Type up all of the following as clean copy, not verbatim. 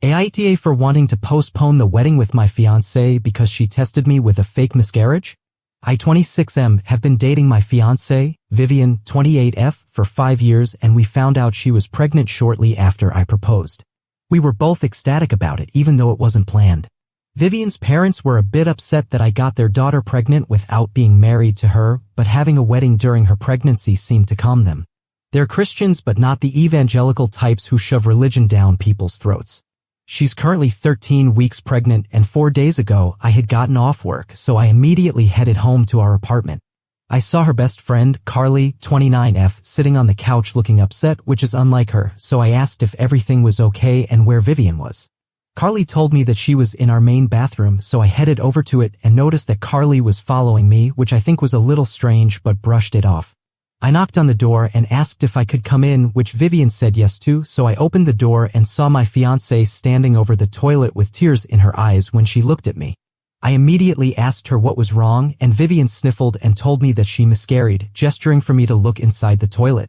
AITA for wanting to postpone the wedding with my fiancée because she tested me with a fake miscarriage? I, 26M, have been dating my fiancée, Vivian, 28F, for 5 years, and we found out she was pregnant shortly after I proposed. We were both ecstatic about it, even though it wasn't planned. Vivian's parents were a bit upset that I got their daughter pregnant without being married to her, but having a wedding during her pregnancy seemed to calm them. They're Christians but not the evangelical types who shove religion down people's throats. She's currently 13 weeks pregnant, and 4 days ago I had gotten off work, so I immediately headed home to our apartment. I saw her best friend, Carly, 29F, sitting on the couch looking upset, which is unlike her, so I asked if everything was okay and where Vivian was. Carly told me that she was in our main bathroom, so I headed over to it and noticed that Carly was following me, which I think was a little strange but brushed it off. I knocked on the door and asked if I could come in, which Vivian said yes to, so I opened the door and saw my fiancée standing over the toilet with tears in her eyes when she looked at me. I immediately asked her what was wrong, and Vivian sniffled and told me that she miscarried, gesturing for me to look inside the toilet.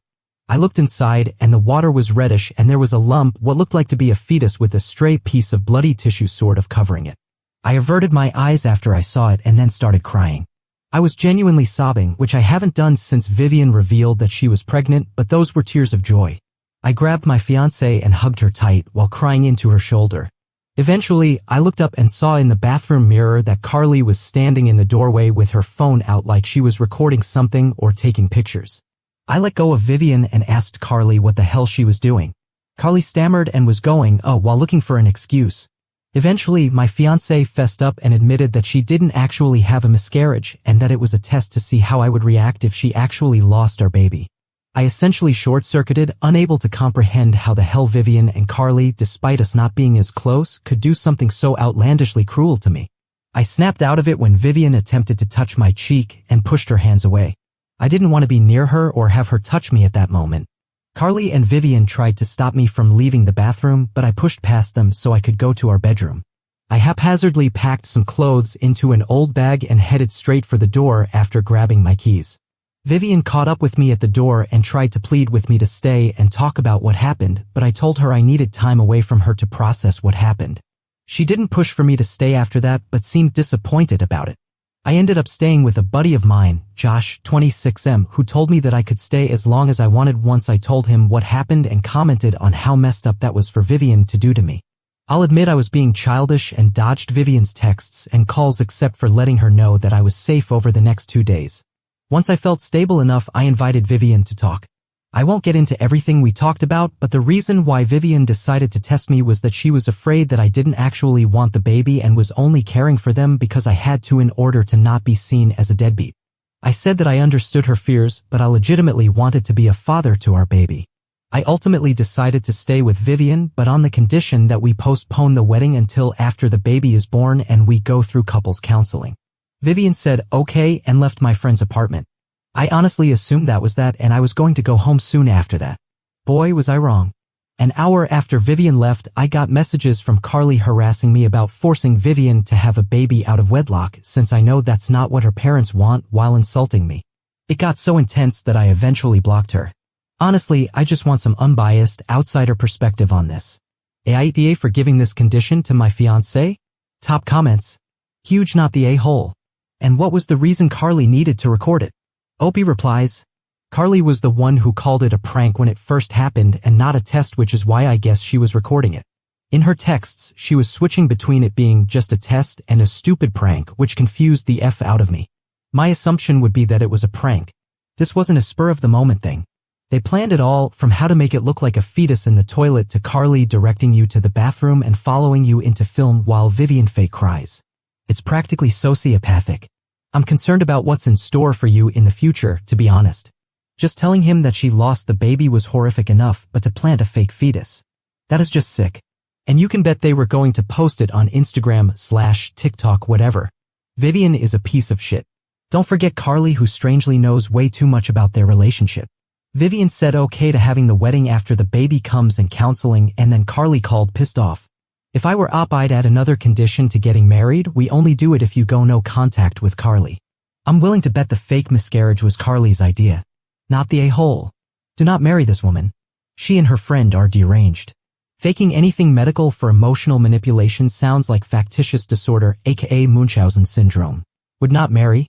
I looked inside, and the water was reddish and there was a lump, what looked like to be a fetus with a stray piece of bloody tissue sort of covering it. I averted my eyes after I saw it and then started crying. I was genuinely sobbing, which I haven't done since Vivian revealed that she was pregnant, but those were tears of joy. I grabbed my fiancée and hugged her tight while crying into her shoulder. Eventually, I looked up and saw in the bathroom mirror that Carly was standing in the doorway with her phone out like she was recording something or taking pictures. I let go of Vivian and asked Carly what the hell she was doing. Carly stammered and was going, "Oh," while looking for an excuse. Eventually, my fiancée fessed up and admitted that she didn't actually have a miscarriage and that it was a test to see how I would react if she actually lost our baby. I essentially short-circuited, unable to comprehend how the hell Vivian and Carly, despite us not being as close, could do something so outlandishly cruel to me. I snapped out of it when Vivian attempted to touch my cheek and pushed her hands away. I didn't want to be near her or have her touch me at that moment. Carly and Vivian tried to stop me from leaving the bathroom, but I pushed past them so I could go to our bedroom. I haphazardly packed some clothes into an old bag and headed straight for the door after grabbing my keys. Vivian caught up with me at the door and tried to plead with me to stay and talk about what happened, but I told her I needed time away from her to process what happened. She didn't push for me to stay after that, but seemed disappointed about it. I ended up staying with a buddy of mine, Josh, 26M, who told me that I could stay as long as I wanted once I told him what happened and commented on how messed up that was for Vivian to do to me. I'll admit I was being childish and dodged Vivian's texts and calls except for letting her know that I was safe over the next 2 days. Once I felt stable enough, I invited Vivian to talk. I won't get into everything we talked about, but the reason why Vivian decided to test me was that she was afraid that I didn't actually want the baby and was only caring for them because I had to in order to not be seen as a deadbeat. I said that I understood her fears, but I legitimately wanted to be a father to our baby. I ultimately decided to stay with Vivian, but on the condition that we postpone the wedding until after the baby is born and we go through couples counseling. Vivian said okay and left my friend's apartment. I honestly assumed that was that, and I was going to go home soon after that. Boy, was I wrong. An hour after Vivian left, I got messages from Carly harassing me about forcing Vivian to have a baby out of wedlock, since I know that's not what her parents want, while insulting me. It got so intense that I eventually blocked her. Honestly, I just want some unbiased, outsider perspective on this. AITA for giving this condition to my fiancé? Top comments. Huge not the a-hole. And what was the reason Carly needed to record it? Opie replies, Carly was the one who called it a prank when it first happened and not a test, which is why I guess she was recording it. In her texts, she was switching between it being just a test and a stupid prank, which confused the F out of me. My assumption would be that it was a prank. This wasn't a spur-of-the-moment thing. They planned it all, from how to make it look like a fetus in the toilet to Carly directing you to the bathroom and following you into film while Vivian fake cries. It's practically sociopathic. I'm concerned about what's in store for you in the future, to be honest. Just telling him that she lost the baby was horrific enough, but to plant a fake fetus. That is just sick. And you can bet they were going to post it on Instagram/TikTok, whatever. Vivian is a piece of shit. Don't forget Carly, who strangely knows way too much about their relationship. Vivian said okay to having the wedding after the baby comes and counseling, and then Carly called pissed off. If I were up, I'd add another condition to getting married. We only do it if you go no contact with Carly. I'm willing to bet the fake miscarriage was Carly's idea, not the a-hole. Do not marry this woman. She and her friend are deranged. Faking anything medical for emotional manipulation sounds like factitious disorder, aka Munchausen syndrome. Would not marry.